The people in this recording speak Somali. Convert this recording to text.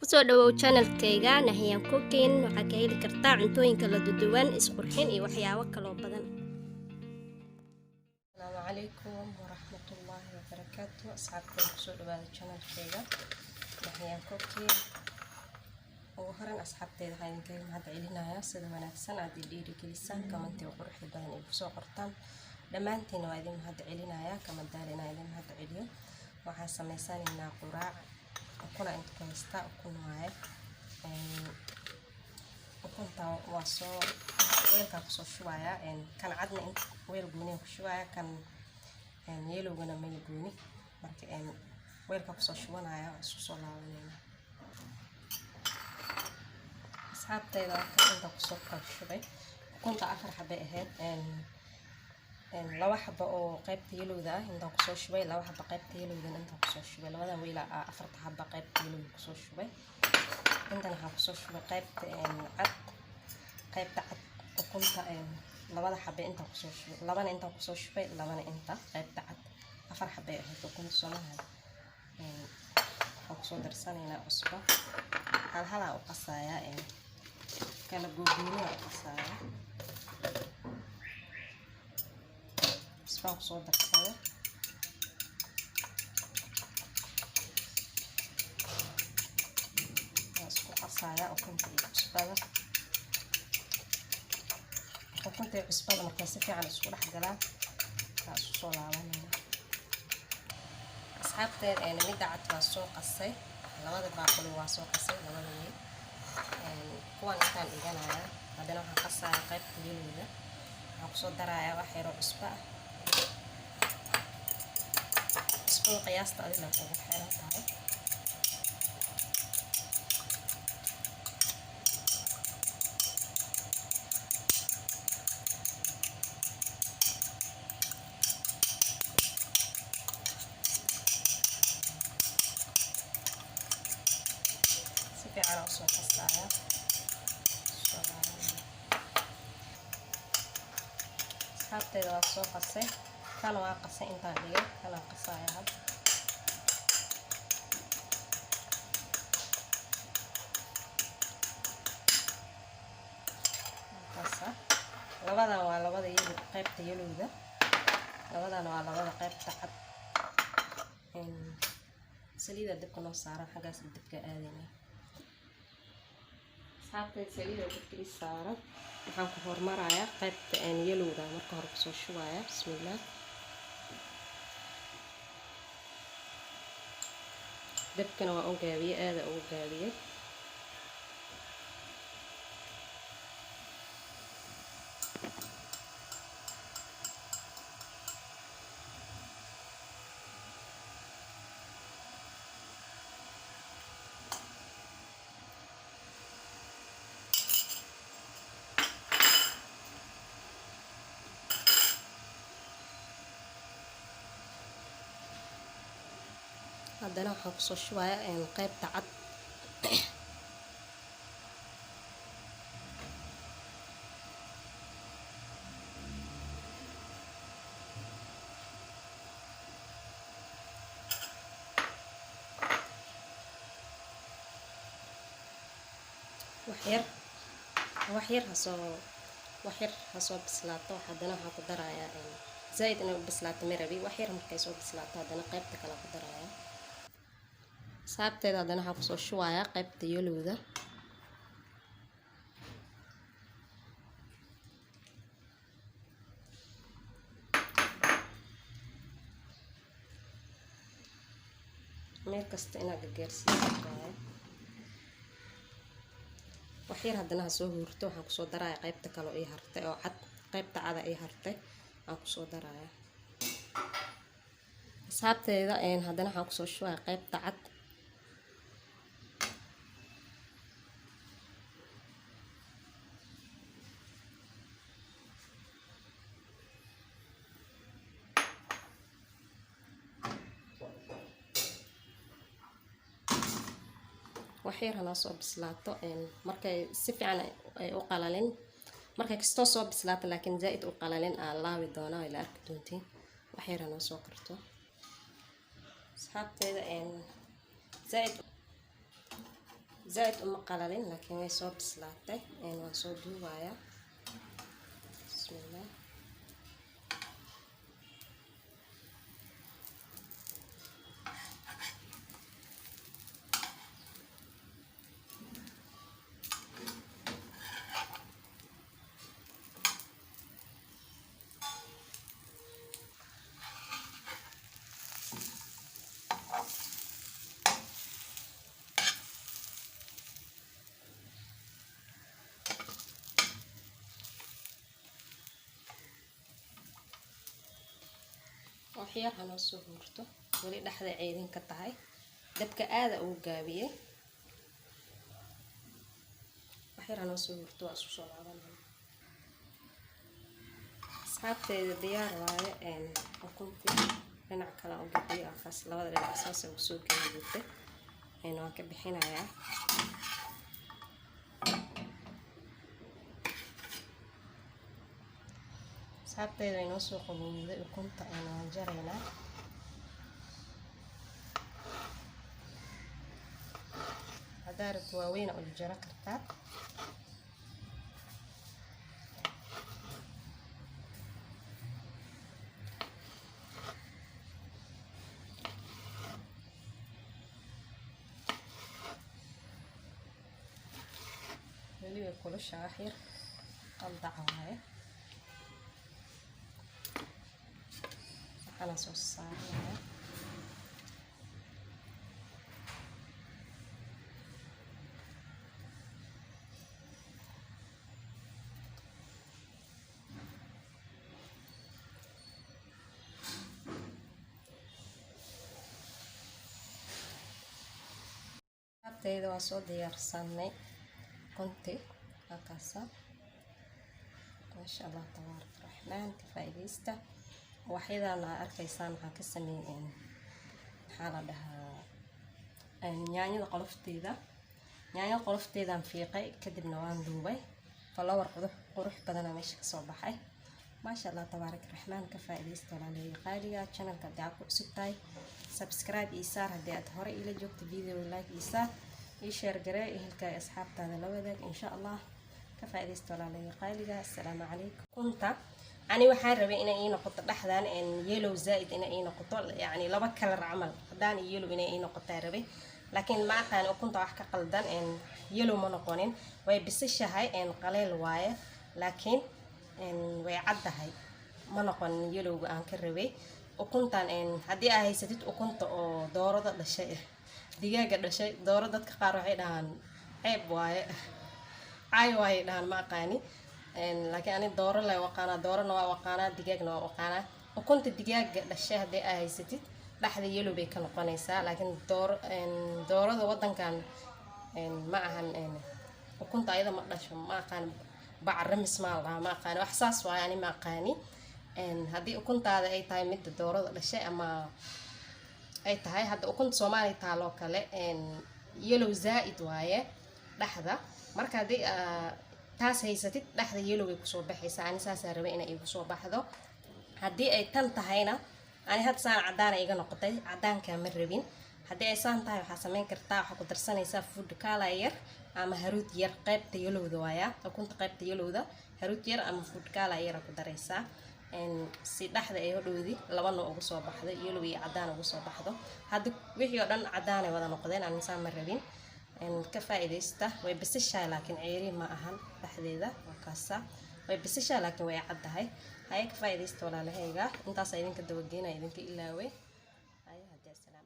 kusoo dhawow channelkayga Nahyan Cooking. waxaa ka heli kartaa cuntooyin kala duwan, isqurxin iyo waxyaabo kale oo badan. Assalamu alaykum warahmatullahi wabarakatuh. asxaabtayda kusoo dhawaada channelkayga Nahyan Cooking. ugu horan asxaabtayda waxaan idinkaga mahadcelinayaa sida wanaagsan aad ii dhiirigelisaan commentiga quruxda badan ee kusoo qortaan. dhammaantiin waa idin mahadcelinayaa kamadaalina idin mahadceliyo. waxaan sameysanaynaa quraac ukuna inta ku haysta ukun waaye ukunta waa soo weelka ku soo shubaya kan cadna in weel gooni ku shubaya kan yelowgana meel gooni marka weelka ku soo shubanaya isku soo laabanayna. asxaabtayda inta ku soo shubay ukunta 4 xabay ahayd laba xabo oo qaybta yelowda ah inta ku soo shubay laba xabo qaybta yelowda inta ku soo shubay labada weel 4 xabo qaybta yelowda ku soo shubay inta waxa ku soo shubay qaybta cad ukunta labada xabo inta ku soo shubay labana inta ku soo shubay labana inta qaybta cad 4 xabo ahayd ukunta Soomaaliya waxa ku soo darsanayna cusbo hal u qasaya kala googniyo qasaya cusbo soo darsada isku qasaya ukunta iyo cusbada marka si fiican isku dhex galaan isku soo laabanayna. asxaabtayda midda cad waa soo qasay labada baaquli waa soo qasay labada weel kuwan intaan dhiganaya hadana waxaan qasaya qaybta yelowda waxaan ku soo daraya wax yar oo cusbo ah cusbada qiyaasta adina ku xiran tahay على صوت الصايا حتى إذا صوت قصي كانوا قصي إنت عليه كانوا قصايا هاد قصة لبدا ولبدا يلو قيبت يلو ذا لبدا ولبدا قيبت حد سليدة دبك نصارى حاجة دبك آذني asxaabtayda saliida dadkii saaran waxaan ku hormarayaa qaybta yelowda marka hore ku soo shubaya bismillaah dabkana waa u gaabiyay aad u gaabiyay hadana waxaan ku soo shubaya qaybta cad wax yar ha soo bislaato hadana waxaan ku daraya zaid inay bislaato marabi wax yar markay soo bislaato hadana qaybta kale ku daraya. asxaabtayda hadana waxaan ku soo shubaya qaybta yelowda meel kasta inaad gaarsiiso wax yar hadana soo hurto waxaan ku soo daraya qaybta kale oo hartay oo cad qaybta cad ay hartay aan ku soo daraya. asxaabtayda hadana waxaan ku soo shubaya qaybta cad wax yar hana soo bislaato markay si fiican ay u qalalin markay kasto soo bislaato laakiin zaid u qalalin laawi doona ila arki doontiin wax yar hana soo karto. asxaabtayda zaid زائد أم قلالين لكن way soo bislaatay waan soo duubayaa. بسم الله. waxyar hanoo soo hurto weli dhaxda ceedin ka tahay dabka aada uu gaabiyay waxyar hanoo soo hurto waa isku soo laabanaa asxaabteeda diyaar waaye ukuntii dhinac kale oo gadiyo afas labada dhinac saas ugu soo geeyay waan ka bixinayaa asxaabteeda inoo soo qabowday ukunta waan jaraynaa haddaa rabto waaweyn oo jara kartaa weli way kulushaa waxyar qaldaca waaye waxaana soo saaraya abtayda waa soo diyaarsanay kunti halkaasa maasha Allah tabaaraka raxmaan ka faa'iideysta waxyadana arkaysaan waxaan ka sameeyay maxaa la dhahaa yaanyada qolofteedaan fiiqay kadibna waan duubay flower qurux badan meesha ka soo baxay maasha Allah tabaaraka raxmaan ka faa'iideysta walaalahay qaaliga channelka hadii aad ku cusub tahay subscribe ii saar hadii aad hore ila joogto video like ii saar ii share garee ehelka asxaabtaada la wadaag insha Allah ka faa'iideysta walaalahay qaaliga assalaamu calaykum kunta ani waxaan rabay inay ii noqoto dhaxdan yellow zaid inay ii noqoto yani laba color camal hadaan yellow inay ii noqoto rabay laakiin ma aqaan ukunta wax ka qaldan yellow ma noqonin way bisashahay qaleel waaye laakiin way caddahay ma noqon yellow aan ka rabay ukuntan hadii aad haysatid ukunta oo doorada dhashay digaaga dhashay dooro dadka qaar waxay dhahaan ceeb waaye ay waaye dhahan ma aqaani laakiin ani dooro la waqaana doorana waa waqaana digaagna waa waqaana ukunta digaaga dhashay hadii aad haysatid dhaxda yellow bay ka noqonaysaa laakiin doorada wadankan ma ahan ukunta ayada ma dhasho ma aqaan bacrimis ma laha ma aqaan wax saas waaye ani ma aqaani hadii ukuntaada ay tahay mid doorada dhashay ama ay tahay hadda ukunta Soomaali taalo kale yellow zaid waaye dhaxda marka hadii taas haysatid dhaxda yellow way ku soo baxaysaa ani saas rabay inay igu soo baxdo hadii ay tan tahayna ani had saan cadaan iga noqotay cadaanka ma rabin hadii ay saan tahay waxa sameyn kartaa waxa ku darsanaysaa food color yar ama haruud yar qaybta yellowda waaya ukunta qaybta yellowda haruud yar ama food color yar ku daraysaa si dhaxda ay hodhowdi laba nooc ugu soo baxdo yellow iyo cadaan ugu soo baxdo hadda wixii oo dhan cadaan ay wada noqdeen aan saan ma rabin ka faa'iideysta way bisashaa laakiin ceeri ma ahan dhaxdeeda waa kaasa way bisashaa laakiin way caddahay hay ka faa'iideysta walaalahayga intaas idinka dawageena idinka ilaaway hay hadda salaam